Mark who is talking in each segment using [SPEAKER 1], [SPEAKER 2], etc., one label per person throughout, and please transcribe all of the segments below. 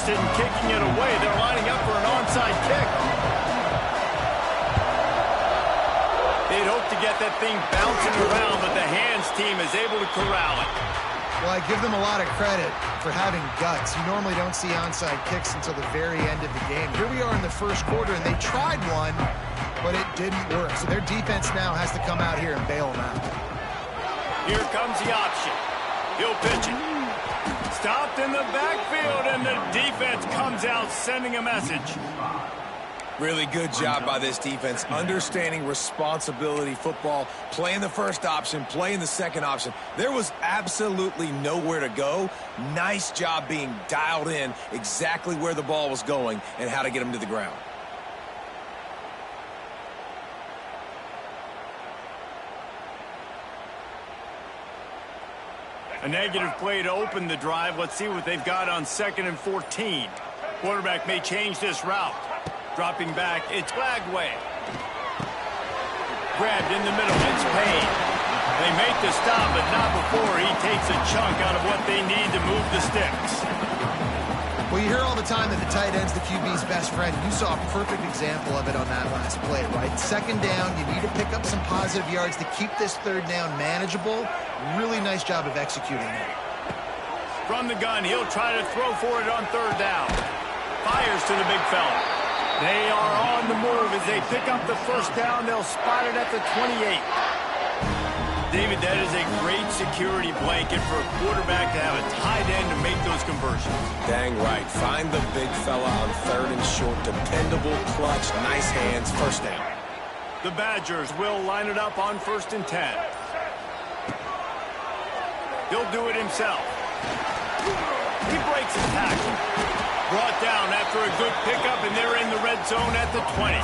[SPEAKER 1] interested in kicking it away. They're lining up for an onside kick. They'd hope to get that thing bouncing around, but the hands team is able to corral it.
[SPEAKER 2] Well, I give them a lot of credit for having guts. You normally don't see onside kicks until the very end of the game. Here we are in the first quarter, and they tried one, but it didn't work. So their defense now has to come out here and bail them out.
[SPEAKER 1] Here comes the option. He'll pitch it. Stopped in the backfield, and the defense comes out sending a message.
[SPEAKER 3] Really good job by this defense, understanding responsibility football, playing the first option, playing the second option. There was absolutely nowhere to go. Nice job being dialed in exactly where the ball was going and how to get him to the ground.
[SPEAKER 1] A negative play to open the drive. Let's see what they've got on 2nd and 14. Quarterback may change this route. Dropping back, it's Flagway. Grabbed in the middle, it's Payne. They make the stop, but not before he takes a chunk out of what they need to move the sticks.
[SPEAKER 2] Well, you hear all the time that the tight end's the QB's best friend. You saw a perfect example of it on that last play, right? 2nd down, you need to pick up some positive yards to keep this 3rd down manageable. Really nice job of executing that.
[SPEAKER 1] From the gun, he'll try to throw for it on 3rd down. Fires to the big fella. They are on the move as they pick up the 1st down. They'll spot it at the 28. David, that is a great security blanket for a quarterback to have a tight end to make those conversions.
[SPEAKER 3] Dang right. Find the big fella on 3rd and short. Dependable, clutch, nice hands, 1st down.
[SPEAKER 1] The Badgers will line it up on 1st and 10. He'll do it himself. He breaks his tackle. Brought down after a good pickup, and they're in the red zone at the 20.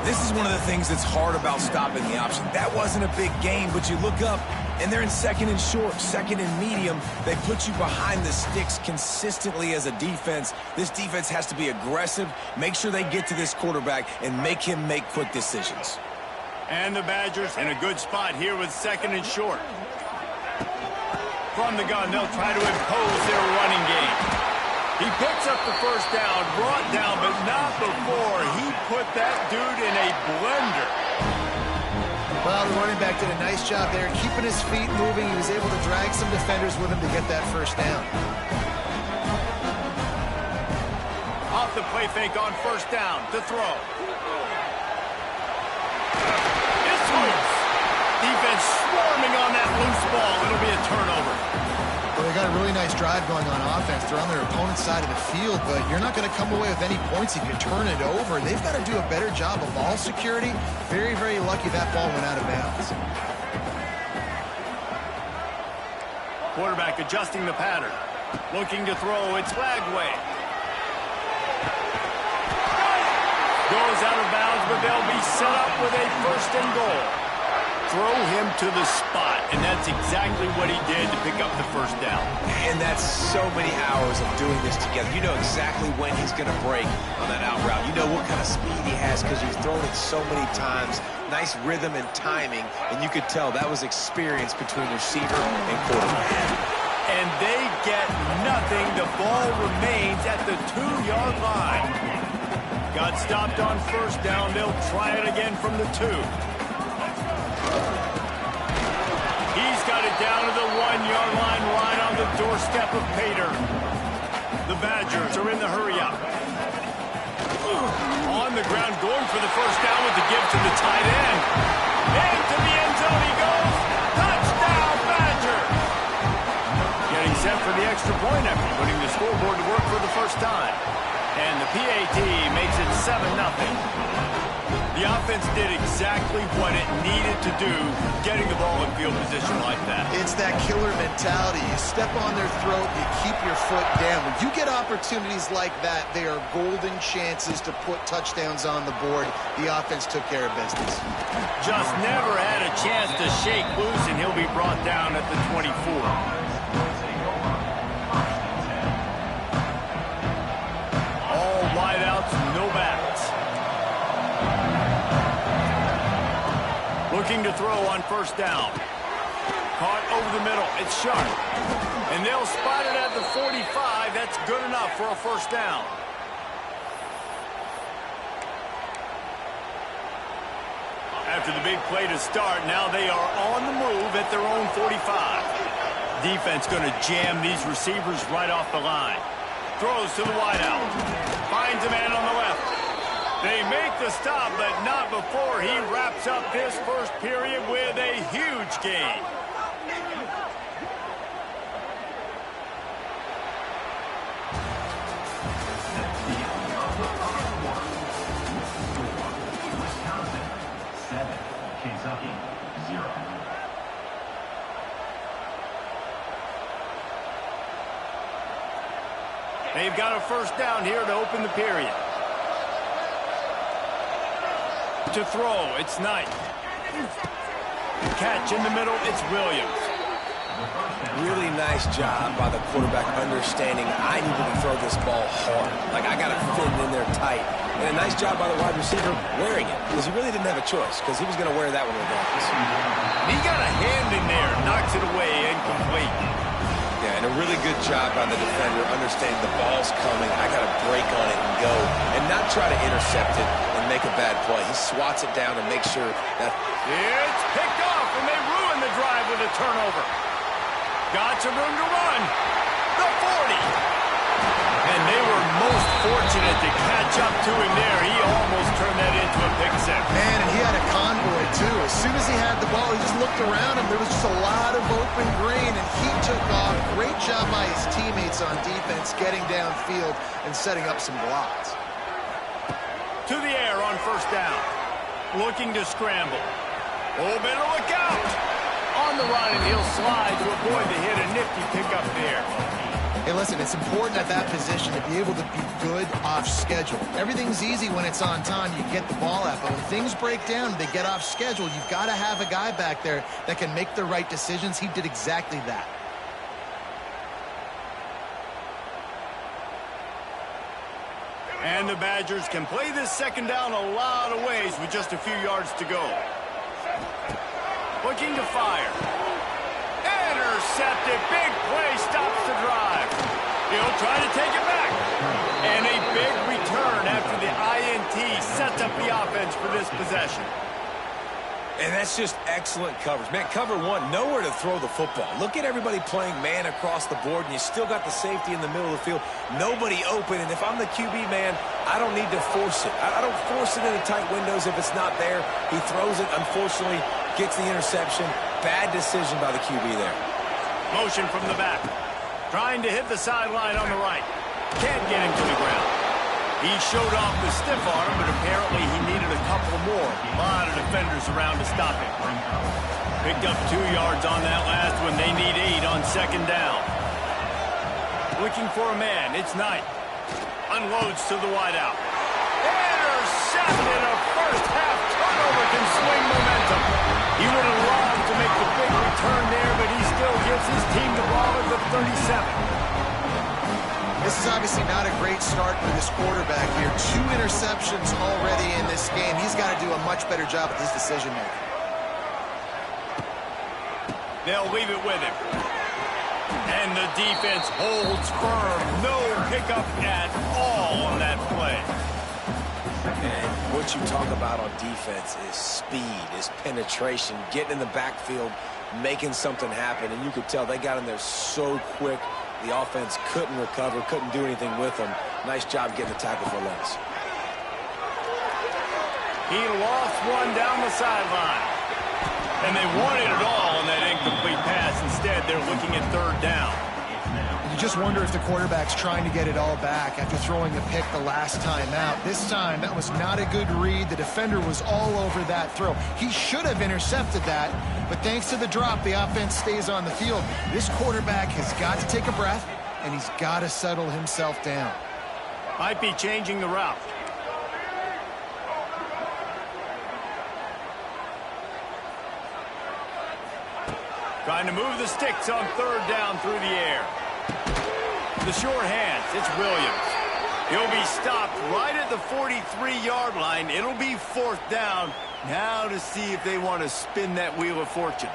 [SPEAKER 3] This is one of the things that's hard about stopping the option. That wasn't a big gain, but you look up, and they're in 2nd and short, 2nd and medium. They put you behind the sticks consistently as a defense. This defense has to be aggressive, make sure they get to this quarterback, and make him make quick decisions.
[SPEAKER 1] And the Badgers in a good spot here with 2nd and short. From the gun, they'll try to impose their running game. He picks up the 1st down, brought down, but not before he put that dude in a blender.
[SPEAKER 2] Well, the running back did a nice job there, keeping his feet moving. He was able to drag some defenders with him to get that 1st down.
[SPEAKER 1] Off the play fake on 1st down to throw. It's loose. Defense swarming on that loose ball. It'll be a turnover.
[SPEAKER 2] Well, they got a really nice drive going on offense. They're on their opponent's side of the field, but you're not going to come away with any points if you turn it over. They've got to do a better job of ball security. Very, very lucky that ball went out of bounds.
[SPEAKER 1] Quarterback adjusting the pattern. Looking to throw. It's Flagway. Goes out of bounds, but they'll be set up with a 1st and goal. Throw him to the spot, and that's exactly what he did to pick up the 1st down.
[SPEAKER 3] And that's so many hours of doing this together. You know exactly when he's going to break on that out route. You know what kind of speed he has because you've thrown it so many times. Nice rhythm and timing, and you could tell that was experience between receiver and quarterback.
[SPEAKER 1] And they get nothing. The ball remains at the 2-yard line. Got stopped on 1st down. They'll try it again from the 2. He's got it down to the 1-yard line, right on the doorstep of Pater. The Badgers are in the hurry-up. On the ground, going for the 1st down with the give to the tight end. Into the end zone he goes. Touchdown, Badgers! Getting set for the extra point effort, putting the scoreboard to work for the 1st time. And the PAT makes it 7-0. The offense did exactly what it needed to do, getting the ball in field position like that.
[SPEAKER 2] It's that killer mentality. You step on their throat, you keep your foot down. When you get opportunities like that, they are golden chances to put touchdowns on the board. The offense took care of business.
[SPEAKER 1] Just never had a chance to shake loose, and he'll be brought down at the 24. All wideouts, no backs. Looking to throw on 1st down. Caught over the middle. It's sharp. And they'll spot it at the 45. That's good enough for a first down. After the big play to start, now they are on the move at their own 45. Defense going to jam these receivers right off the line. Throws to the wideout. Finds a man on the left. They make the stop, but not before he wraps up this first period with a huge gain. They've got a first down here to open the period. To throw, it's Knight. Catch in the middle, it's Williams.
[SPEAKER 3] Really nice job by the quarterback understanding I need to throw this ball hard. Like, I got to fit it in there tight. And a nice job by the wide receiver wearing it, because he really didn't have a choice, because he was going to wear that one regardless.
[SPEAKER 1] He got a hand in there, knocks it away, incomplete.
[SPEAKER 3] Yeah, and a really good job by the defender understanding the ball's coming. I got to break on it and go, and not try to intercept it and make a bad play. He swats it down and makes sure that...
[SPEAKER 1] It's picked off, and they ruin the drive with a turnover. Got some room to run. The 40. And they were most fortunate to catch up to him there. He almost turned that into a pick six.
[SPEAKER 2] Man, and he had a convoy, too. As soon as he had the ball, he just looked around him. There was just a lot of open green, and he took off. Great job by his teammates on defense, getting downfield and setting up some blocks.
[SPEAKER 1] To the air on first down. Looking to scramble. Oh, better look out. On the run, and he'll slide to avoid the hit. A nifty pickup there.
[SPEAKER 2] Hey, listen, it's important at that position to be able to be good off schedule. Everything's easy when it's on time. You get the ball out. But when things break down, they get off schedule. You've got to have a guy back there that can make the right decisions. He did exactly that.
[SPEAKER 1] And the Badgers can play this second down a lot of ways with just a few yards to go. Looking to fire. Intercepted. Big play stops the drive. He'll try to take it back. And a big return after the INT sets up the offense for this possession.
[SPEAKER 3] And that's just excellent coverage. Man, cover one, nowhere to throw the football. Look at everybody playing man across the board, and you still got the safety in the middle of the field. Nobody open, and if I'm the QB, man, I don't need to force it. I don't force it into tight windows if it's not there. He throws it, unfortunately, gets the interception. Bad decision by the QB there.
[SPEAKER 1] Motion from the back. Trying to hit the sideline on the right. Can't get him to the ground. He showed off the stiff arm, but apparently he needed a couple more. A lot of defenders around to stop him. Picked up 2 yards on that last one. They need 8 on second down. Looking for a man. It's Knight. Unloads to the wideout. Intercepted. A first-half turnover can swing momentum. He would have loved to make the big return there, but he still gives his team the ball at the 37.
[SPEAKER 2] This is obviously not a great start for this quarterback here. 2 interceptions already in this game. He's got to do a much better job with his decision-making.
[SPEAKER 1] They'll leave it with him. And the defense holds firm. No pickup at all on that play.
[SPEAKER 3] And what you talk about on defense is speed, is penetration, getting in the backfield, making something happen. And you could tell they got in there so quick. The offense couldn't recover, couldn't do anything with them. Nice job getting the tackle for a loss.
[SPEAKER 1] He lost one down the sideline. And they wanted it all on that incomplete pass. Instead, they're looking at third down.
[SPEAKER 2] You just wonder if the quarterback's trying to get it all back after throwing a pick the last time out. This time, that was not a good read. The defender was all over that throw. He should have intercepted that, but thanks to the drop, the offense stays on the field. This quarterback has got to take a breath, and he's got to settle himself down.
[SPEAKER 1] Might be changing the route. Trying to move the sticks on third down through the air. The short hands, it's Williams. He'll be stopped right at the 43-yard line. It'll be fourth down. Now to see if they want to spin that wheel of fortune.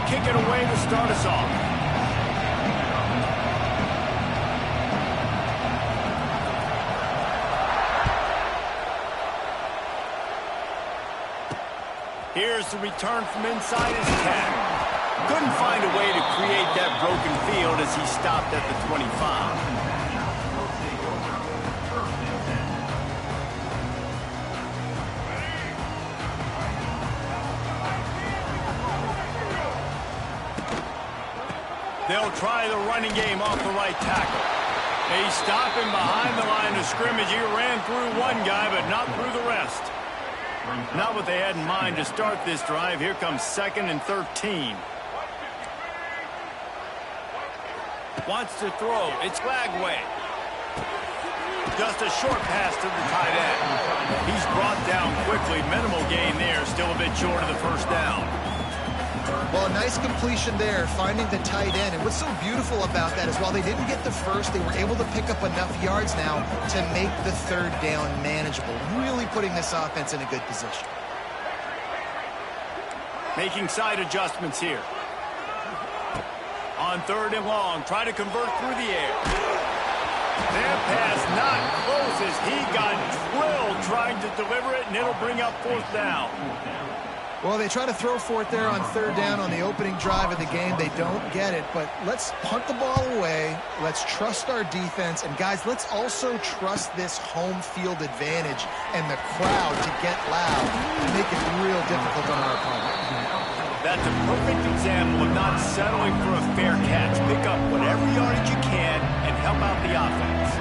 [SPEAKER 1] kick it away to start us off. Here's the return from inside his 10. Couldn't find a way to create that broken field as he stopped at the 25. They'll try the running game off the right tackle. They stop him behind the line of scrimmage. He ran through one guy, but not through the rest. Not what they had in mind to start this drive. Here comes 2nd and 13. Wants to throw. It's Lagway. Just a short pass to the tight end. He's brought down quickly. Minimal gain there. Still a bit short of the first down.
[SPEAKER 2] Well, a nice completion there, finding the tight end. And what's so beautiful about that is while they didn't get the first, they were able to pick up enough yards now to make the 3rd down manageable. Really putting this offense in a good position.
[SPEAKER 1] Making side adjustments here. On 3rd and long, try to convert through the air. That pass not close as he got drilled trying to deliver it, and it'll bring up 4th down.
[SPEAKER 2] Well, they try to throw for it there on 3rd down on the opening drive of the game. They don't get it, but let's punt the ball away. Let's trust our defense. And, guys, let's also trust this home field advantage and the crowd to get loud to make it real difficult on our opponent.
[SPEAKER 1] That's a perfect example of not settling for a fair catch. Pick up whatever yardage you can and help out the offense.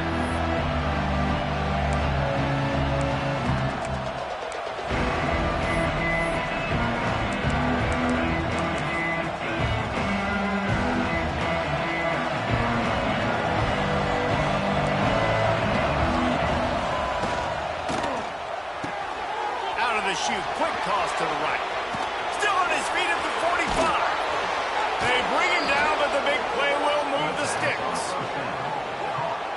[SPEAKER 1] Out of the chute, quick toss to the right. Still on his feet at the 45. They bring him down, but the big play will move the sticks.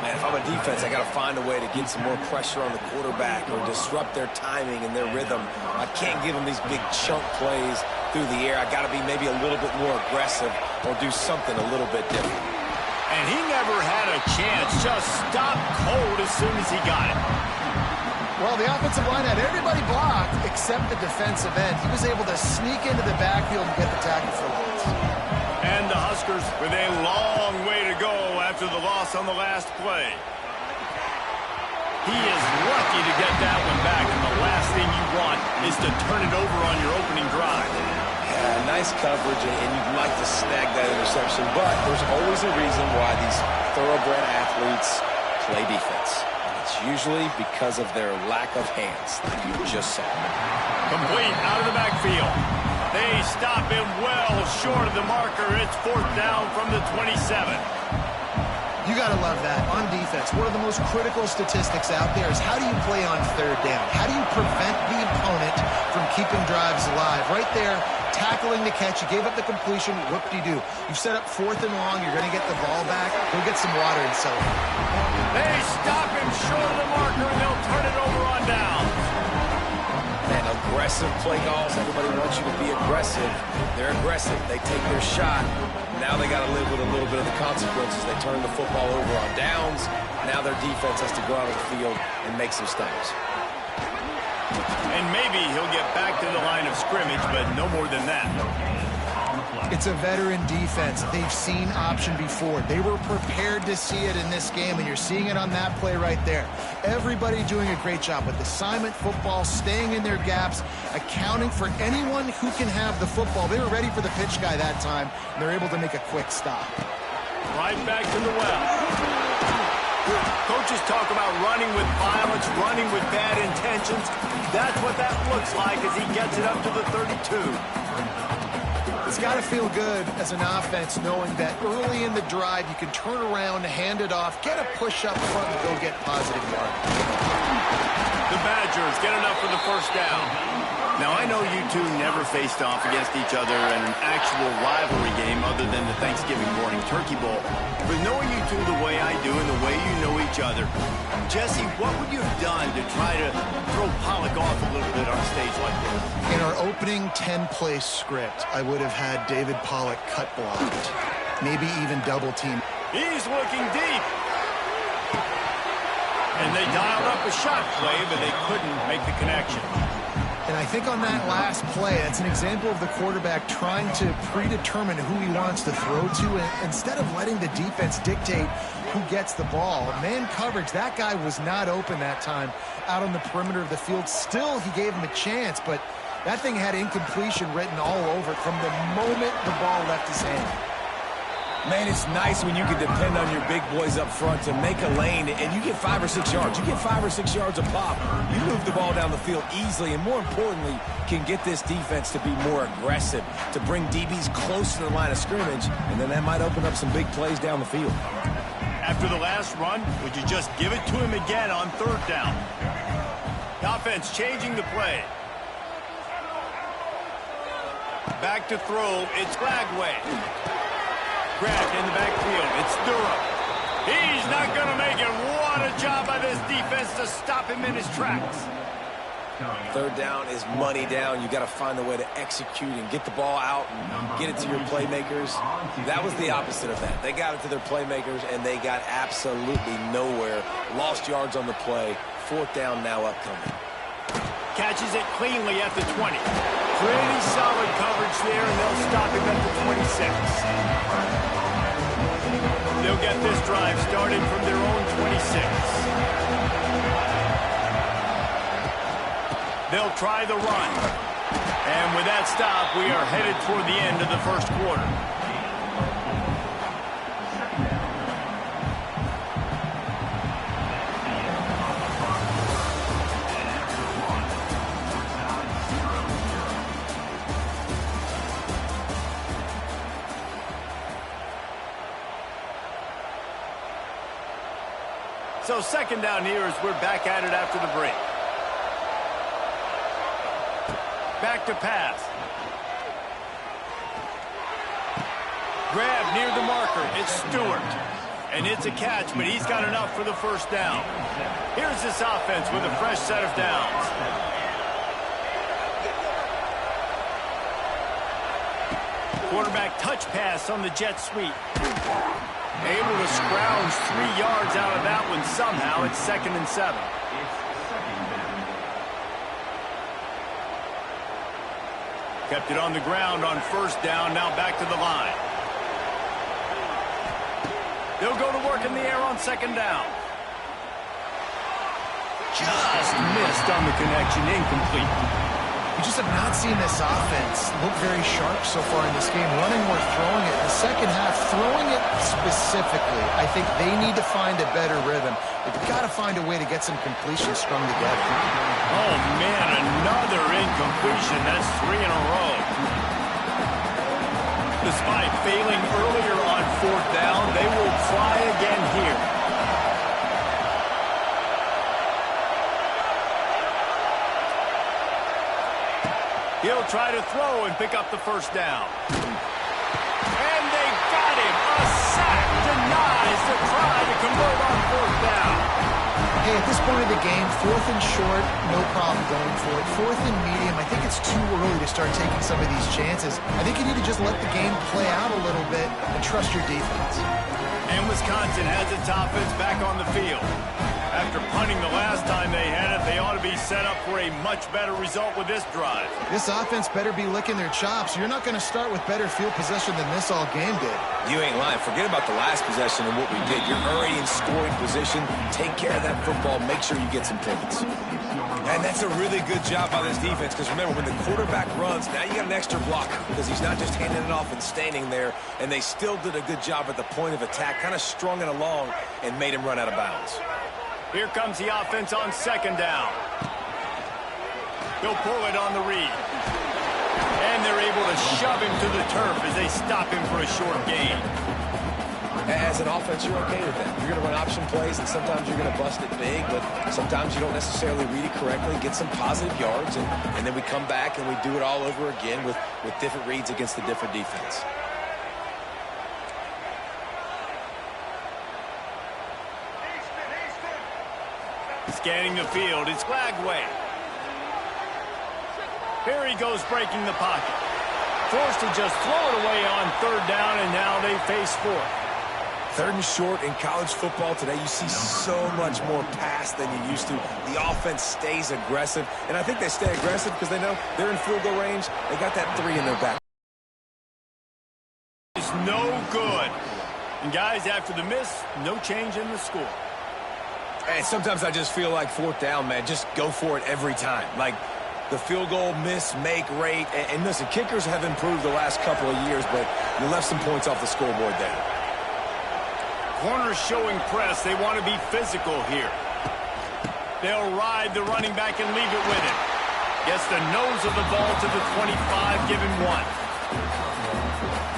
[SPEAKER 3] Man, if I'm a defense, I got to find a way to get some more pressure on the quarterback or disrupt their timing and their rhythm. I can't give them these big chunk plays through the air. I got to be maybe a little bit more aggressive or do something a little bit different.
[SPEAKER 1] And he never had a chance. Just stopped cold as soon as he got it.
[SPEAKER 2] Well, the offensive line had everybody blocked except the defensive end. He was able to sneak into the backfield and get the tackle for loss.
[SPEAKER 1] And the Huskers with a long way to go after the loss on the last play. He is lucky to get that one back, and the last thing you want is to turn it over on your opening drive.
[SPEAKER 3] Yeah, nice coverage, and you'd like to snag that interception, but there's always a reason why these thoroughbred athletes play defense. It's usually because of their lack of hands, like you just saw.
[SPEAKER 1] Complete out of the backfield. They stop him well short of the marker. It's 4th down from the 27.
[SPEAKER 2] You got to love that on defense. One of the most critical statistics out there is how do you play on 3rd down? How do you prevent the opponent from keeping drives alive? Right there, tackling the catch. You gave up the completion. Whoop-de-doo. You've set up 4th and long. You're going to get the ball back. Go get some water and celebrate.
[SPEAKER 1] They stop him short of the marker, and they'll turn it over on down.
[SPEAKER 3] Man, aggressive play calls. Everybody wants you to be aggressive. They're aggressive. They take their shot. Now they got to live with a little bit of the consequences. They turn the football over on downs. Now their defense has to go out on the field and make some stops.
[SPEAKER 1] And maybe he'll get back to the line of scrimmage, but no more than that.
[SPEAKER 2] It's a veteran defense. They've seen option before. They were prepared to see it in this game, and you're seeing it on that play right there. Everybody doing a great job with assignment football, staying in their gaps, accounting for anyone who can have the football. They were ready for the pitch guy that time, and they're able to make a quick stop.
[SPEAKER 1] Right back to the well. Coaches talk about running with violence, running with bad intentions. That's what that looks like as he gets it up to the 32.
[SPEAKER 2] It's got to feel good as an offense knowing that early in the drive you can turn around, hand it off, get a push up front, and go get positive yards.
[SPEAKER 1] The Badgers get enough for the 1st down. Now, I know you two never faced off against each other in an actual rivalry game other than the Thanksgiving morning Turkey Bowl. But knowing you two the way way I do and the way you know each other. Jesse, what would you have done to try to throw Pollock off a little bit on a stage like this?
[SPEAKER 2] In our opening 10-play script, I would have had David Pollock cut blocked, maybe even double team.
[SPEAKER 1] He's looking deep. And they dialed up a shot play, but they couldn't make the connection.
[SPEAKER 2] And I think on that last play, that's an example of the quarterback trying to predetermine who he wants to throw to, and instead of letting the defense dictate who gets the ball. Man coverage, that guy was not open that time out on the perimeter of the field. Still, he gave him a chance, but that thing had incompletion written all over it from the moment the ball left his hand.
[SPEAKER 3] Man, it's nice when you can depend on your big boys up front to make a lane, and you get 5 or 6 yards. You get 5 or 6 yards a pop. You move the ball down the field easily, and more importantly, can get this defense to be more aggressive, to bring DBs close to the line of scrimmage, and then that might open up some big plays down the field.
[SPEAKER 1] After the last run, would you just give it to him again on 3rd down? The offense changing the play. Back to throw, it's Flagway. Grabbed in the backfield. It's Durham. He's not going to make it. What a job by this defense to stop him in his tracks.
[SPEAKER 3] 3rd down is money down. You got to find a way to execute and get the ball out and get it to your playmakers. That was the opposite of that. They got it to their playmakers, and they got absolutely nowhere. Lost yards on the play. 4th down now upcoming.
[SPEAKER 1] Catches it cleanly at the 20. Pretty solid coverage there, and they'll stop him at the 26. They'll get this drive started from their own 26. They'll try the run. And with that stop, we are headed toward the end of the 1st quarter. So 2nd down here as we're back at it after the break. Back to pass. Grab near the marker. It's Stewart. And it's a catch, but he's got enough for the 1st down. Here's this offense with a fresh set of downs. Quarterback touch pass on the jet sweep. Able to scrounge 3 yards out of that one somehow. It's 2nd and 7. Kept it on the ground on 1st down. Now back to the line. They'll go to work in the air on 2nd down. Just missed on the connection. Incomplete.
[SPEAKER 2] We just have not seen this offense look very sharp so far in this game, running or throwing it. In the 2nd half, throwing it specifically, I think they need to find a better rhythm. They've got to find a way to get some completions strung together.
[SPEAKER 1] Oh, man, another incompletion. That's 3 in a row. Despite failing earlier on 4th down, they will try again here. He'll try to throw and pick up the 1st down. And they got him. A sack denies the try to convert on 4th down.
[SPEAKER 2] Hey, at this point of the game, 4th and short, no problem going for it. 4th and medium, I think it's too early to start taking some of these chances. I think you need to just let the game play out a little bit and trust your defense.
[SPEAKER 1] And Wisconsin has its offense back on the field. After punting the last time they had it, they ought to be set up for a much better result with this drive.
[SPEAKER 2] This offense better be licking their chops. You're not going to start with better field possession than this all game did.
[SPEAKER 3] You ain't lying. Forget about the last possession and what we did. You're already in scoring position. Take care of that football. Make sure you get some points. And that's a really good job by this defense, because remember, when the quarterback runs, now you got an extra blocker, because he's not just handing it off and standing there, and they still did a good job at the point of attack, kind of strung it along and made him run out of bounds.
[SPEAKER 1] Here comes the offense on 2nd down. He'll pull it on the read. And they're able to shove him to the turf as they stop him for a short gain.
[SPEAKER 3] As an offense, you're okay with that. You're going to run option plays, and sometimes you're going to bust it big, but sometimes you don't necessarily read it correctly, get some positive yards, and then we come back and we do it all over again with different reads against the different defense.
[SPEAKER 1] Scanning the field, it's Glagway. Here he goes breaking the pocket. Forced to just throw it away on third down, and now they face fourth.
[SPEAKER 3] Third and short in college football today, you see so much more pass than you used to. The offense stays aggressive, and I think they stay aggressive because they know they're in field goal range. They got that 3 in their back.
[SPEAKER 1] It's no good. And guys, after the miss, no change in the score.
[SPEAKER 3] And sometimes I just feel like fourth down, man, just go for it every time. Like the field goal miss, make rate. And listen, kickers have improved the last couple of years, but you left some points off the scoreboard there.
[SPEAKER 1] Corners showing press. They want to be physical here. They'll ride the running back and leave it with him. Gets the nose of the ball to the 25, give him 1.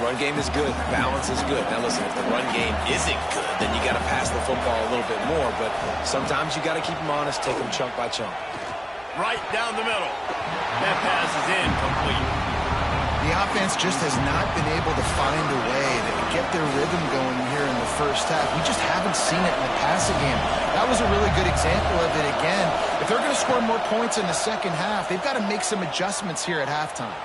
[SPEAKER 3] Run game is good. Balance is good. Now, listen, if the run game isn't good, then you got to pass the football a little bit more. But sometimes you got to keep them honest, take them chunk by chunk.
[SPEAKER 1] Right down the middle. That pass is incomplete.
[SPEAKER 2] The offense just has not been able to find a way to get their rhythm going here in the first half. We just haven't seen it in the passing game. That was a really good example of it again. If they're going to score more points in the second half, they've got to make some adjustments here at halftime.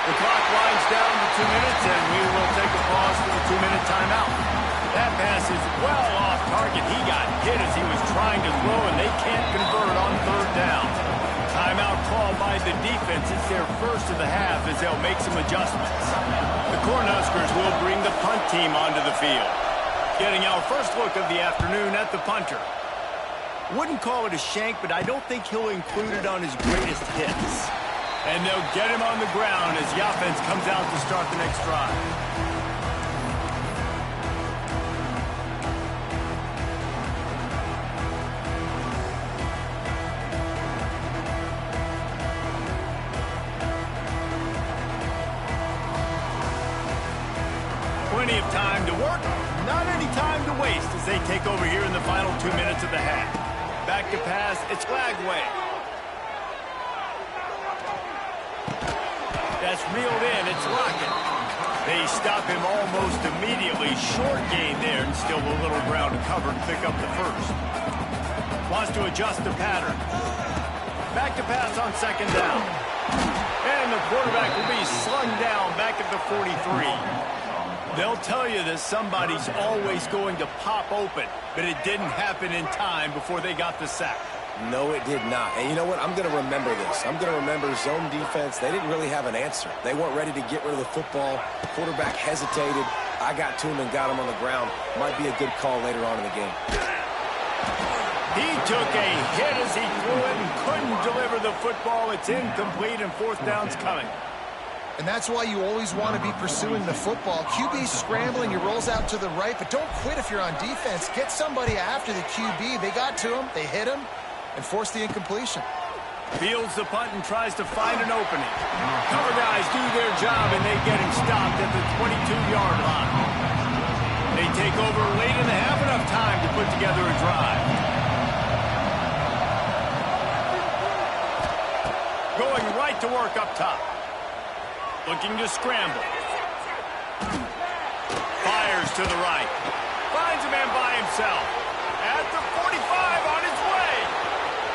[SPEAKER 1] The clock winds down to 2 minutes, and we will take a pause for the 2-minute timeout. That pass is well off target. He got hit as he was trying to throw, and they can't convert on third down. Timeout called by the defense. It's their first of the half as they'll make some adjustments. The Cornhuskers will bring the punt team onto the field. Getting our first look of the afternoon at the punter. Wouldn't call it a shank, but I don't think he'll include it on his greatest hits. And they'll get him on the ground as the offense comes out to start the next drive. Plenty of time to work, not any time to waste as they take over here in the final 2 minutes of the half. Back to pass, it's Glagway. That's reeled in, it's Lockett. They stop him almost immediately. Short gain there, and still a little ground to cover and pick up the first. Wants to adjust the pattern. Back to pass on second down. And the quarterback will be slung down back at the 43. They'll tell you that somebody's always going to pop open, but it didn't happen in time before they got the sack.
[SPEAKER 3] No, it did not. And you know what? I'm going to remember this. I'm going to remember zone defense. They didn't really have an answer. They weren't ready to get rid of the football. Quarterback hesitated. I got to him and got him on the ground. Might be a good call later on in the game.
[SPEAKER 1] He took a hit as he threw it and couldn't deliver the football. It's incomplete, and fourth down's coming.
[SPEAKER 2] And that's why you always want to be pursuing the football. QB's scrambling, he rolls out to the right, but don't quit if you're on defense. Get somebody after the QB. They got to him, they hit him, and forced the incompletion.
[SPEAKER 1] Fields the punt and tries to find an opening. Cover guys do their job, and they get him stopped at the 22-yard line. They take over late in the half, enough time to put together a drive. Going right to work up top. Looking to scramble. Fires to the right. Finds a man by himself. At the 45 on his way.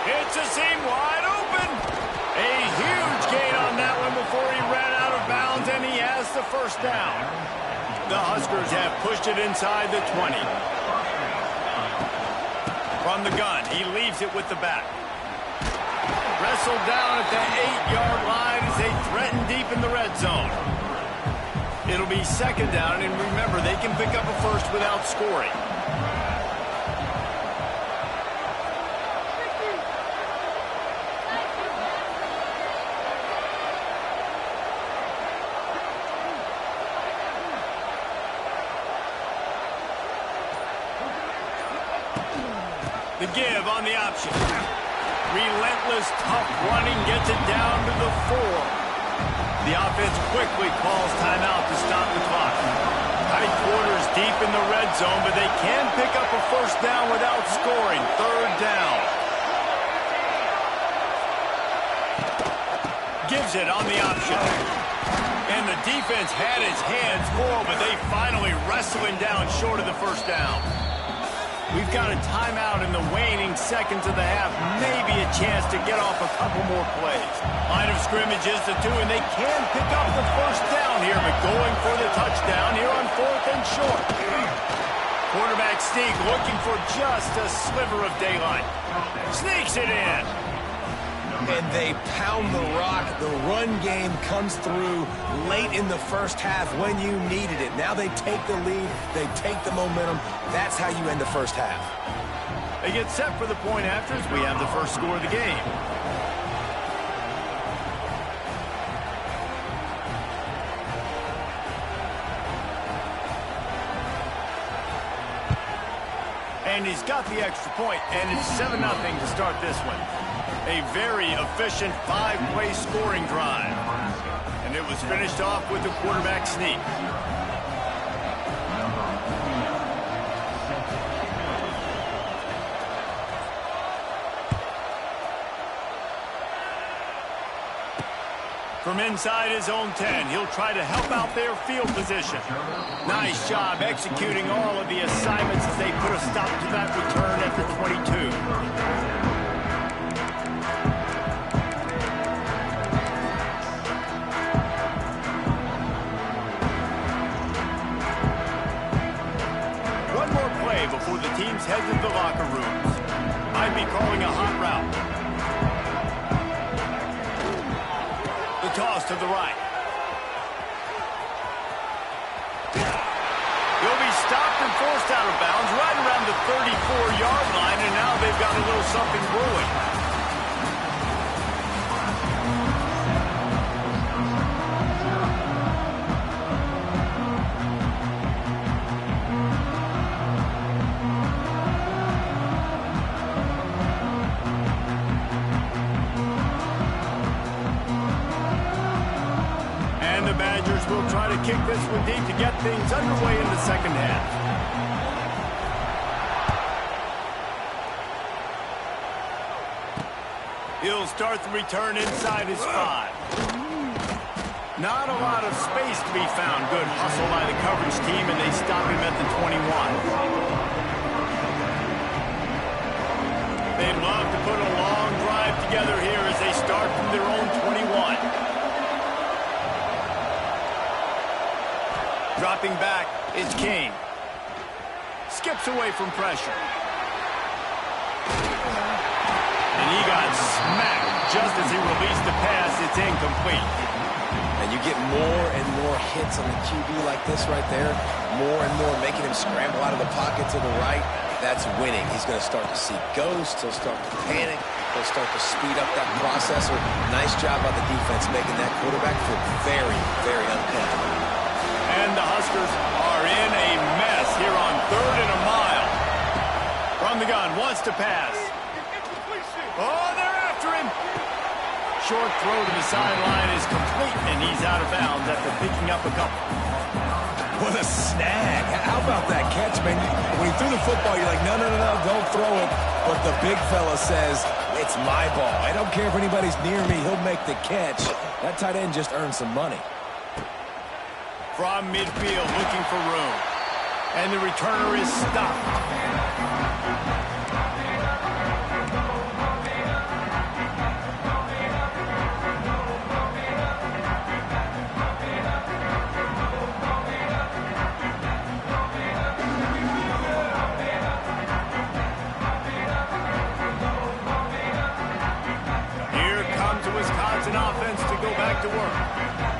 [SPEAKER 1] Hits a seam wide open. A huge gain on that one before he ran out of bounds, and he has the first down. The Huskers have pushed it inside the 20. From the gun, he leaves it with the back. Wrestled down at the 8-yard line as they threaten deep in the red zone. It'll be second down, and remember, they can pick up a first without scoring. The give on the option. Relentless, tough running gets it down to the 4. The offense quickly calls timeout to stop the clock. Tight quarters deep in the red zone, but they can pick up a first down without scoring. Third down. Gives it on the option. And the defense had its hands full, but they finally wrestle him down short of the first down. We've got a timeout in the waning seconds of the half. Maybe a chance to get off a couple more plays. Line of scrimmage is the 2, and they can pick up the first down here, but going for the touchdown here on 4th and short. Quarterback sneak looking for just a sliver of daylight. Sneaks it in.
[SPEAKER 3] And they pound the rock. The run game comes through late in the first half when you needed it. Now they take the lead. They take the momentum. That's how you end the first half.
[SPEAKER 1] They get set for the point after as we have the first score of the game. And he's got the extra point, and it's 7-0 to start this one. A very efficient 5-play scoring drive. And it was finished off with the quarterback sneak. From inside his own 10, he'll try to help out their field position. Nice job executing all of the assignments as they put a stop to that return at the 22. Before the teams head to the locker rooms. I'd be calling a hot route. The toss to the right. He'll be stopped and forced out of bounds right around the 34-yard line, and now they've got a little something brewing. Will try to kick this one deep to get things underway in the second half. He'll start the return inside his 5. Not a lot of space to be found. Good hustle by the coverage team, and they stop him at the 21. They'd love to put a long drive together here as they start from their own 21. Dropping back is Kane. Skips away from pressure. And he got smacked just as he released the pass. It's incomplete.
[SPEAKER 3] And you get more and more hits on the QB like this right there. More and more making him scramble out of the pocket to the right. That's winning. He's going to start to see ghosts. He'll start to panic. He'll start to speed up that processor. Nice job by the defense making that quarterback feel very, very uncomfortable.
[SPEAKER 1] And the Huskers are in a mess here on 3rd and a mile. From the gun, wants to pass. Oh, they're after him. Short throw to the sideline is complete, and he's out of bounds after picking up a couple.
[SPEAKER 3] What a snag. How about that catch, man? When he threw the football, you're like, no, don't throw it. But the big fella says, it's my ball. I don't care if anybody's near me. He'll make the catch. That tight end just earned some money.
[SPEAKER 1] From midfield, looking for room. And the returner is stopped. Here comes the Wisconsin offense to go back to work.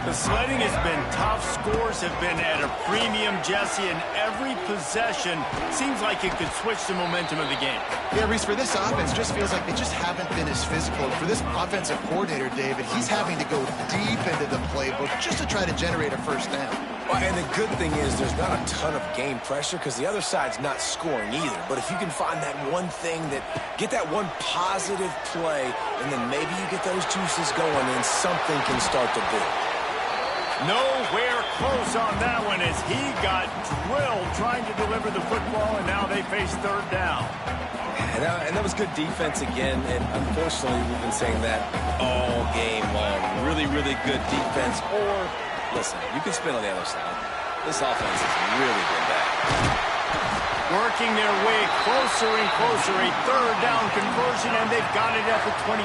[SPEAKER 1] The sledding has been tough. Scores have been at a premium, Jesse, and every possession seems like it could switch the momentum of the game.
[SPEAKER 2] Yeah, Reese, for this offense, just feels like they just haven't been as physical. For this offensive coordinator, David, he's having to go deep into the playbook just to try to generate a first down.
[SPEAKER 3] Well, and the good thing is there's not a ton of game pressure because the other side's not scoring either. But if you can find that one thing get that one positive play, and then maybe you get those juices going and something can start to build.
[SPEAKER 1] Nowhere close on that one as he got drilled trying to deliver the football, and now they face 3rd down.
[SPEAKER 3] And that was good defense again, and unfortunately we've been saying that all game long. Really, really good defense. Or, listen, you can spin on the other side. This offense has really been bad.
[SPEAKER 1] Working their way closer and closer. A third down conversion, and they've got it at the 26.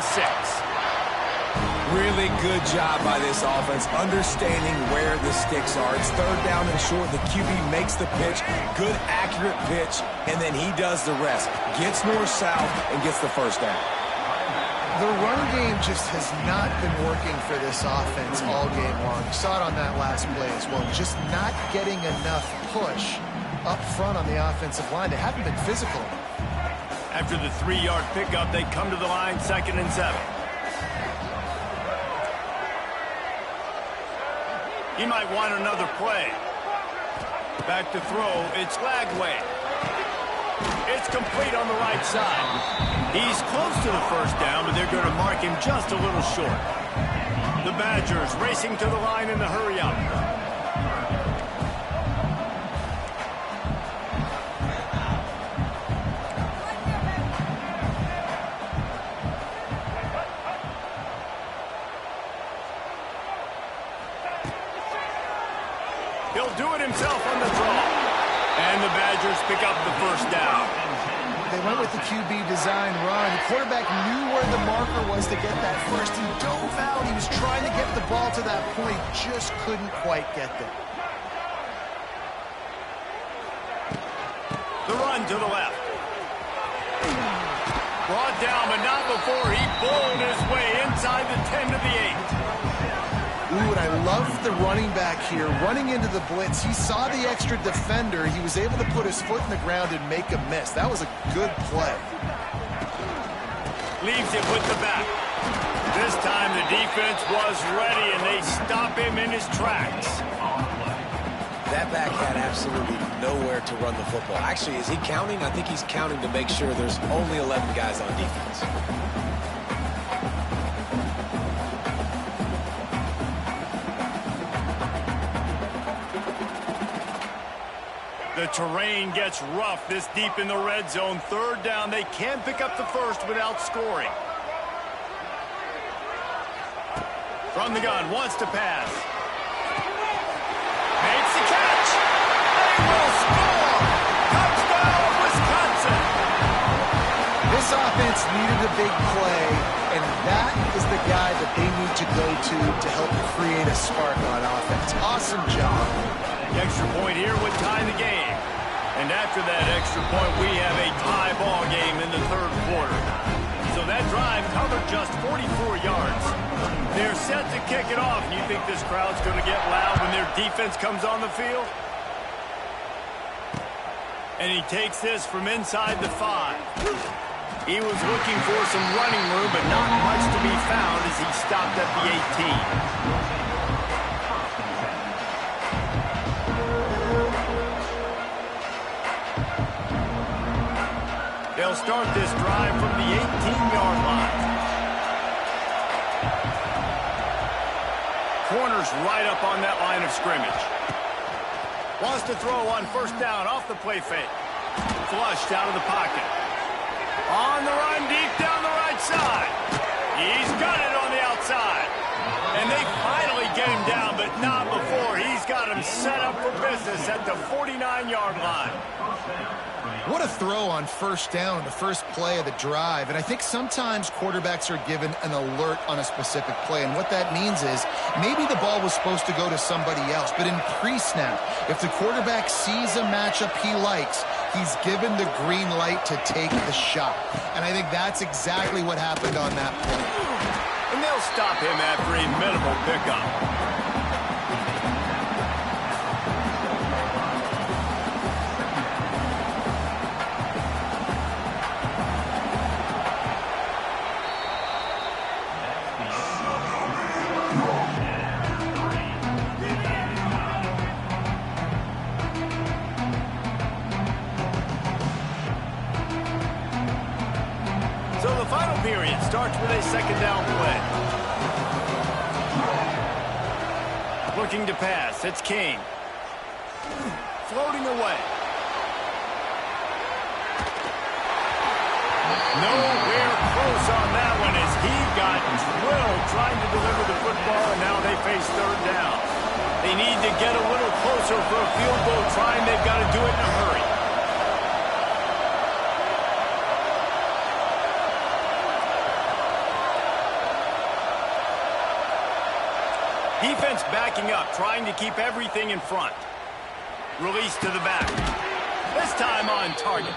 [SPEAKER 3] Really good job by this offense, understanding where the sticks are. It's third down and short. The QB makes the pitch, good, accurate pitch, and then he does the rest. Gets north-south and gets the first down.
[SPEAKER 2] The run game just has not been working for this offense all game long. You saw it on that last play as well. Just not getting enough push up front on the offensive line. They haven't been physical.
[SPEAKER 1] After the 3-yard pickup, they come to the line, 2nd and 7. He might want another play. Back to throw. It's Lagway. It's complete on the right side. He's close to the first down, but they're going to mark him just a little short. The Badgers racing to the line in the hurry-up. He'll do it himself on the draw. And the Badgers pick up the first down.
[SPEAKER 2] They went with the QB design run. The quarterback knew where the marker was to get that first. He dove out. He was trying to get the ball to that point. Just couldn't quite get there.
[SPEAKER 1] The run to the left. Brought down, but not before he bowled his way inside the 10 to the 8.
[SPEAKER 2] Ooh, and I love the running back here. Running into the blitz, he saw the extra defender. He was able to put his foot in the ground and make a miss. That was a good play.
[SPEAKER 1] Leaves it with the back. This time the defense was ready, and they stop him in his tracks.
[SPEAKER 3] That back had absolutely nowhere to run the football. Actually, is he counting? I think he's counting to make sure there's only 11 guys on defense.
[SPEAKER 1] The terrain gets rough this deep in the red zone. Third down, they can pick up the first without scoring. From the gun, wants to pass. Makes the catch. They will score. Touchdown, Wisconsin.
[SPEAKER 2] This offense needed a big play, and that is the guy that they need to go to help create a spark on offense. Awesome job.
[SPEAKER 1] The extra point here would tie the game. And after that extra point, we have a tie ball game in the third quarter. So that drive covered just 44 yards. They're set to kick it off. You think this crowd's going to get loud when their defense comes on the field? And he takes this from inside the 5. He was looking for some running room, but not much to be found as he stopped at the 18. They'll start this drive from the 18-yard line. Corner's right up on that line of scrimmage. Wants to throw on first down off the play fake. Flushed out of the pocket. On the run deep down the right side. He's got it on the outside. And they finally get him down, but not before. He's got him set up for business at the 49-yard line.
[SPEAKER 2] What a throw on first down, the first play of the drive. And I think sometimes quarterbacks are given an alert on a specific play. And what that means is maybe the ball was supposed to go to somebody else. But in pre-snap, if the quarterback sees a matchup he likes, he's given the green light to take the shot. And I think that's exactly what happened on that play.
[SPEAKER 1] And they'll stop him after a minimal pickup. So the final period starts with a second down play. Looking to pass. It's King. Floating away. Nowhere close on that one as he got drilled trying to deliver the football, and now they face third down. They need to get a little closer for a field goal try, and they've got to do it in a hurry. Defense backing up, trying to keep everything in front. Release to the back. This time on target.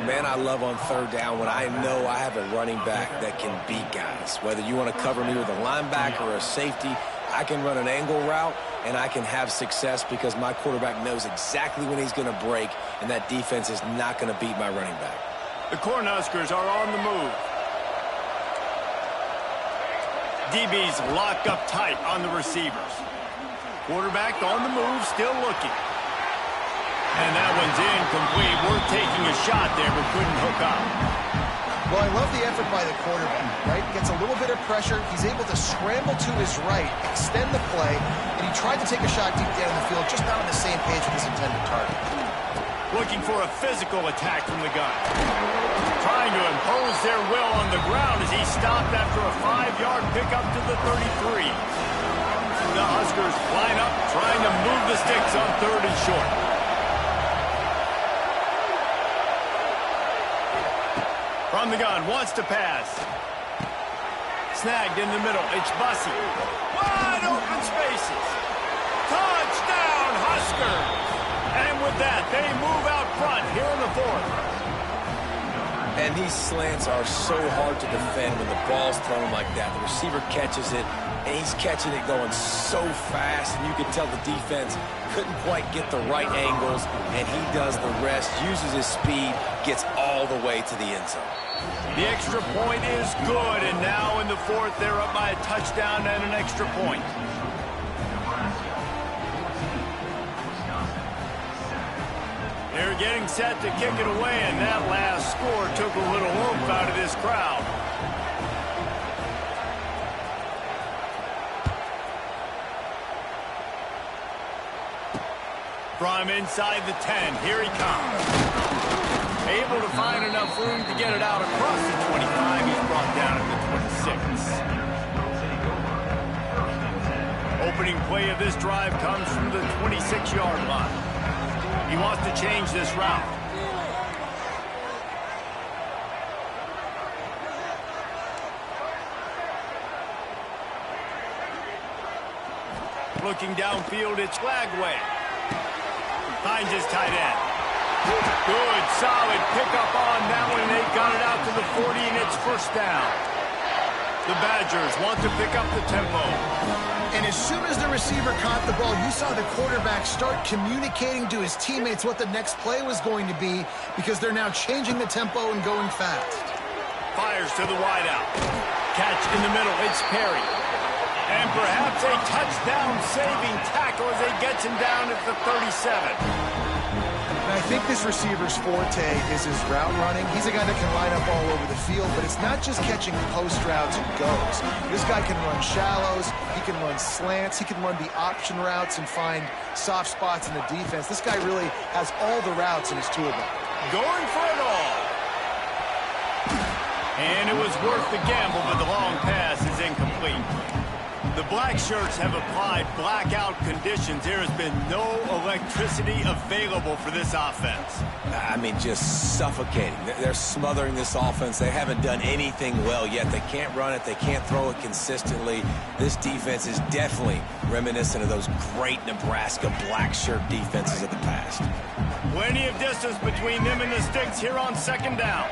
[SPEAKER 3] Man, I love on third down when I know I have a running back that can beat guys. Whether you want to cover me with a linebacker or a safety, I can run an angle route, and I can have success because my quarterback knows exactly when he's going to break, and that defense is not going to beat my running back.
[SPEAKER 1] The Cornhuskers are on the move. DB's locked up tight on the receivers. Quarterback on the move, still looking. And that one's incomplete. Worth taking a shot there, but couldn't hook up.
[SPEAKER 2] Well, I love the effort by the quarterback, right? Gets a little bit of pressure. He's able to scramble to his right, extend the play, and he tried to take a shot deep down the field, just not on the same page with his intended target.
[SPEAKER 1] Looking for a physical attack from the gun. Trying to impose their will on the ground as he stopped after a 5-yard pickup to the 33. The Huskers line up, trying to move the sticks on 3rd and short. From the gun, wants to pass. Snagged in the middle, it's Bussey. Wide open spaces. Touchdown, Huskers! And with that, they move out front here in the 4th.
[SPEAKER 3] And these slants are so hard to defend when the ball's thrown like that. The receiver catches it, and he's catching it going so fast, and you can tell the defense couldn't quite get the right angles, and he does the rest, uses his speed, gets all the way to the end zone.
[SPEAKER 1] The extra point is good, and now in the 4th, they're up by a touchdown and an extra point. They're getting set to kick it away, and that last score took a little oomph out of this crowd. From inside the 10, here he comes. Able to find enough room to get it out across the 25. He's brought down at the 26. Opening play of this drive comes from the 26-yard line. He wants to change this route. Looking downfield, it's Flagway. Finds his tight end. Good, solid pickup on that one. They got it out to the 40, and it's 1st down. The Badgers want to pick up the tempo.
[SPEAKER 2] And as soon as the receiver caught the ball, you saw the quarterback start communicating to his teammates what the next play was going to be because they're now changing the tempo and going fast.
[SPEAKER 1] Fires to the wideout. Catch in the middle. It's Perry. And perhaps a touchdown-saving tackle as he gets him down at the 37.
[SPEAKER 2] And I think this receiver's forte is his route running. He's a guy that can line up all over the field, but it's not just catching post routes and goes. This guy can run shallows, he can run slants, he can run the option routes and find soft spots in the defense. This guy really has all the routes in his tool belt.
[SPEAKER 1] Going for it all. And it was worth the gamble, but the long pass is incomplete. The black shirts have applied blackout conditions. There has been no electricity available for this offense.
[SPEAKER 3] I mean, just suffocating. They're smothering this offense. They haven't done anything well yet. They can't run it. They can't throw it consistently. This defense is definitely reminiscent of those great Nebraska black shirt defenses of the past.
[SPEAKER 1] Plenty of distance between them and the sticks here on 2nd down.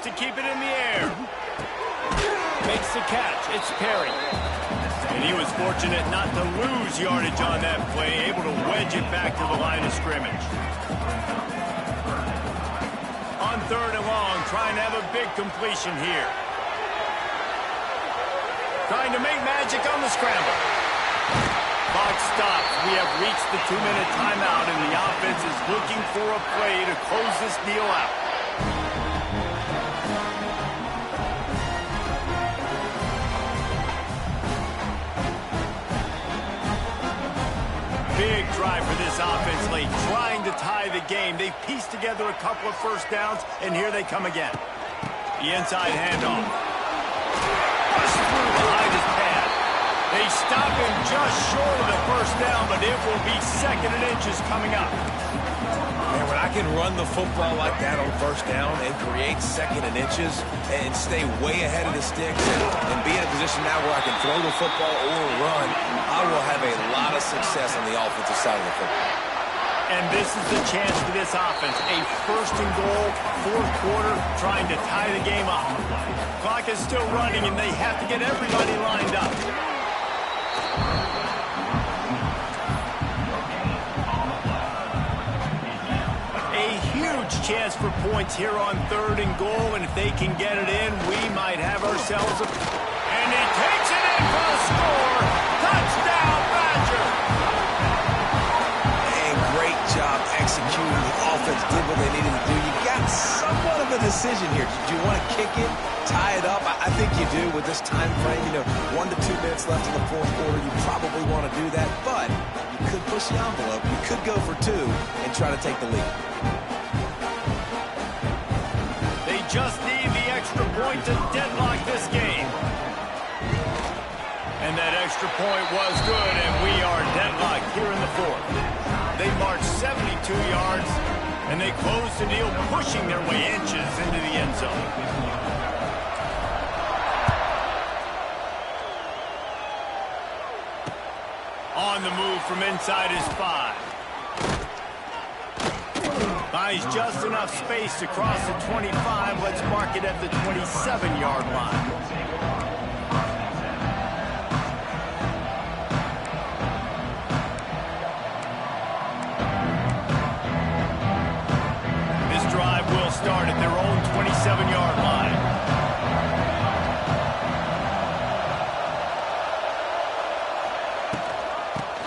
[SPEAKER 1] To keep it in the air. Makes the catch. It's Perry. And he was fortunate not to lose yardage on that play, able to wedge it back to the line of scrimmage. On 3rd and long, trying to have a big completion here. Trying to make magic on the scramble. Clock stops. We have reached the 2-minute timeout, and the offense is looking for a play to close this deal out. Big drive for this offense late, trying to tie the game. They've pieced together a couple of 1st downs, and here they come again. The inside handoff. Pushed through behind his pad. They stop him just short of the first down, but it will be 2nd and inches coming up.
[SPEAKER 3] Man, when I can run the football like that on first down and create 2nd and inches and stay way ahead of the sticks and be in a position now where I can throw the football or run, I will have a lot of success on the offensive side of the football.
[SPEAKER 1] And this is the chance for this offense. A 1st and goal, 4th quarter, trying to tie the game up. Clock is still running, and they have to get everybody lined up. Chance for points here on 3rd and goal, and if they can get it in, we might have ourselves a... And he takes it in for a score! Touchdown, Badger!
[SPEAKER 3] And great job executing. The offense did what they needed to do. You got somewhat of a decision here. Do you want to kick it, tie it up? I think you do with this time frame. 1 to 2 minutes left in the 4th quarter. You probably want to do that, but you could push the envelope. You could go for 2 and try to take the lead.
[SPEAKER 1] Just need the extra point to deadlock this game. And that extra point was good, and we are deadlocked here in the 4th. They marched 72 yards, and they closed the deal, pushing their way inches into the end zone. On the move from inside his 5. Buys just enough space to cross the 25. Let's mark it at the 27-yard line. This drive will start at their own 27-yard line.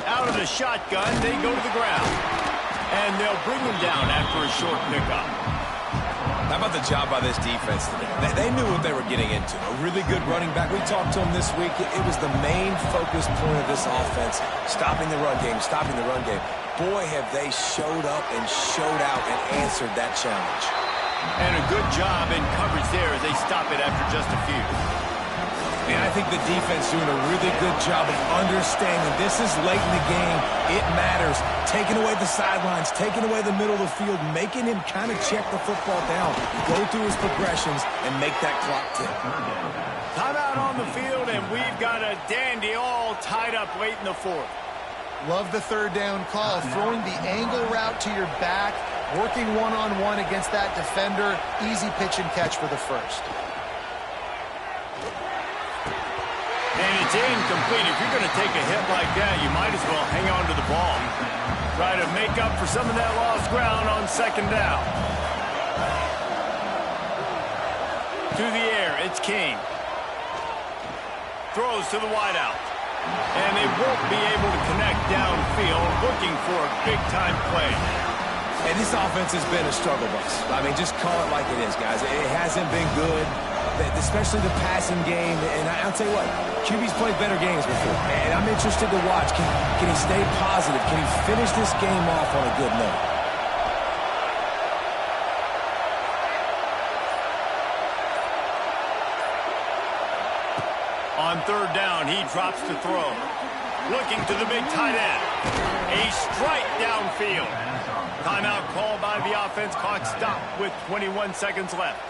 [SPEAKER 1] Out of the shotgun, they go to the ground. And they'll bring him down after a short pickup.
[SPEAKER 3] How about the job by this defense today? They knew what they were getting into. A really good running back. We talked to him this week. It was the main focus point of this offense, stopping the run game, stopping the run game. Boy, have they showed up and showed out and answered that challenge.
[SPEAKER 1] And a good job in coverage there as they stop it after just a few.
[SPEAKER 3] And I think the defense doing a really good job of understanding this is late in the game. It matters. Taking away the sidelines, taking away the middle of the field, making him kind of check the football down, go through his progressions, and make that clock tick.
[SPEAKER 1] Timeout on the field, and we've got a dandy all tied up late in the 4th.
[SPEAKER 2] Love the 3rd down call. Throwing the angle route to your back, working one-on-one against that defender. Easy pitch and catch for the 1st.
[SPEAKER 1] And it's incomplete. If you're going to take a hit like that, you might as well hang on to the ball. Try to make up for some of that lost ground on 2nd down. To the air, it's King. Throws to the wideout. And they won't be able to connect downfield, looking for a big-time play.
[SPEAKER 3] And this offense has been a struggle bus. I mean, just call it like it is, guys. It hasn't been good, especially the passing game. And I'll tell you what, QB's played better games before. And I'm interested to watch. Can he stay positive? Can he finish this game off on a good note?
[SPEAKER 1] On 3rd down, he drops to throw. Looking to the big tight end. A strike downfield. Timeout called by the offense. Clock stopped with 21 seconds left.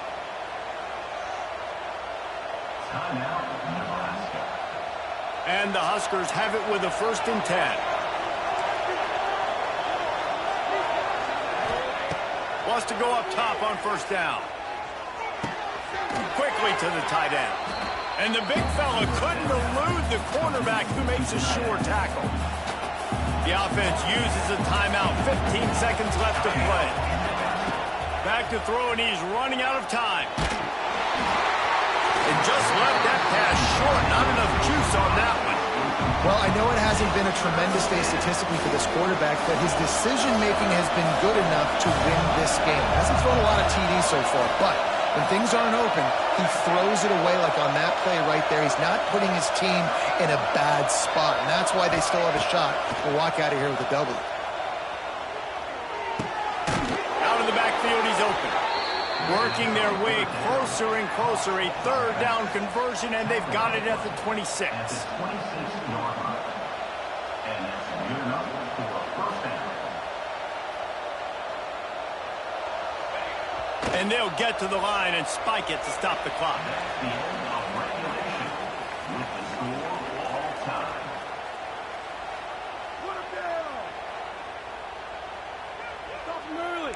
[SPEAKER 1] And the Huskers have it with a 1st and 10. Wants to go up top on 1st down. Quickly to the tight end. And the big fella couldn't elude the cornerback who makes a sure tackle. The offense uses a timeout. 15 seconds left to play. Back to throw, and he's running out of time. And just left that pass short. Not enough juice on that one.
[SPEAKER 2] Well, I know it hasn't been a tremendous day statistically for this quarterback, but his decision-making has been good enough to win this game. Hasn't thrown a lot of TDs so far, but when things aren't open, he throws it away like on that play right there. He's not putting his team in a bad spot, and that's why they still have a shot to walk out of here with a W.
[SPEAKER 1] Out of the backfield, he's open. Working their way closer and closer. A third down conversion, and they've got it at the 26. And they'll get to the line and spike it to stop the clock.
[SPEAKER 4] That's the end of regulation with the score all time.
[SPEAKER 5] Put him down! Stop him early!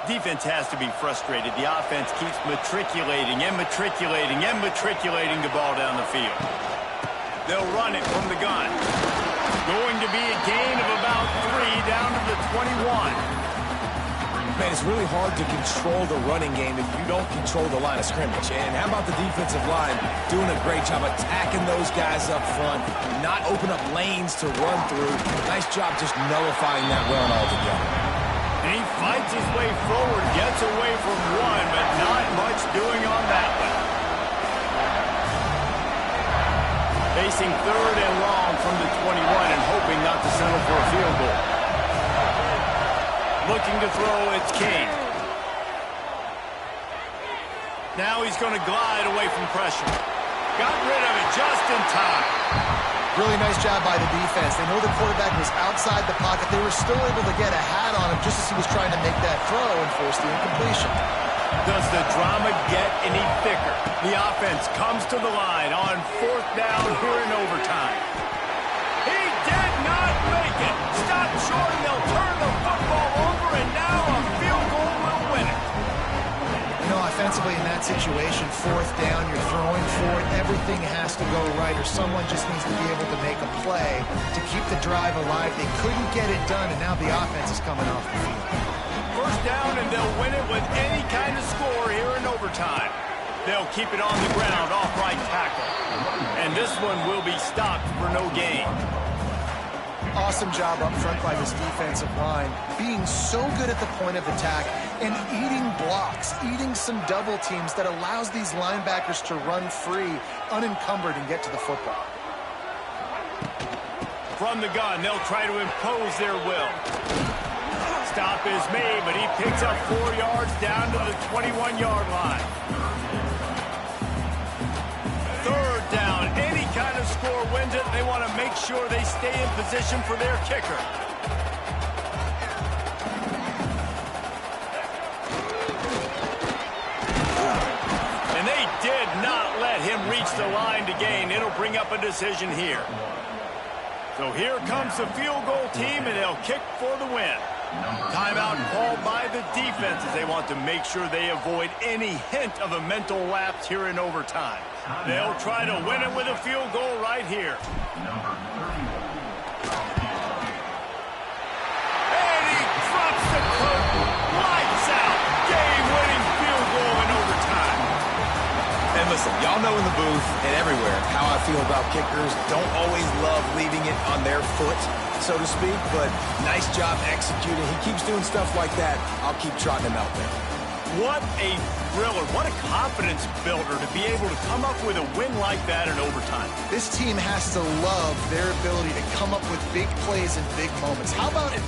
[SPEAKER 1] Defense has to be frustrated. The offense keeps matriculating and matriculating and matriculating the ball down the field. They'll run it from the gun. Going to be a gain of about 3 down to the 21.
[SPEAKER 3] Man, it's really hard to control the running game if you don't control the line of scrimmage. And how about the defensive line doing a great job attacking those guys up front, not open up lanes to run through. Nice job just nullifying that run altogether.
[SPEAKER 1] And he fights his way forward, gets away from one, but not much doing on that one. Facing third and long from the 21 and hoping not to settle for a field goal. Looking to throw, it's King. Now he's going to glide away from pressure. Got rid of it just in time.
[SPEAKER 2] Really nice job by the defense. They know the quarterback was outside the pocket. They were still able to get a hat on him just as he was trying to make that throw and force the incompletion.
[SPEAKER 1] Does the drama get any thicker? The offense comes to the line on 4th down here in overtime. He did not make it. Stop short and they'll turn the football over, and now a field goal will win it.
[SPEAKER 2] You know, offensively in that situation, 4th down, you're throwing for it. Everything has to go right, or someone just needs to be able to make a play to keep the drive alive. They couldn't get it done, and now the offense is coming off the field.
[SPEAKER 1] 1st down, and they'll win it with any kind of score here in overtime. They'll keep it on the ground off right tackle. And this one will be stopped for no gain.
[SPEAKER 2] Awesome job up front by this defensive line, being so good at the point of attack and eating blocks, eating some double teams that allows these linebackers to run free, unencumbered, and get to the football.
[SPEAKER 1] From the gun, they'll try to impose their will. Stop is made, but he picks up 4 yards down to the 21-yard line. 3rd down, any kind of score wins it. They want to make sure they stay in position for their kicker. And they did not let him reach the line to gain. It'll bring up a decision here. So here comes the field goal team, and they'll kick for the win. Timeout called by the defense as they want to make sure they avoid any hint of a mental lapse here in overtime. They'll try to win it with a field goal right here. And he drops the coat. Lights out. Game-winning field goal in overtime.
[SPEAKER 3] And listen, y'all know in the booth and everywhere how I feel about kickers. Don't always love leaving it on their foot, so to speak, but nice job executing. He keeps doing stuff like that. I'll keep trotting him out there.
[SPEAKER 1] What a thriller. What a confidence builder to be able to come up with a win like that in overtime.
[SPEAKER 2] This team has to love their ability to come up with big plays and big moments. How about it?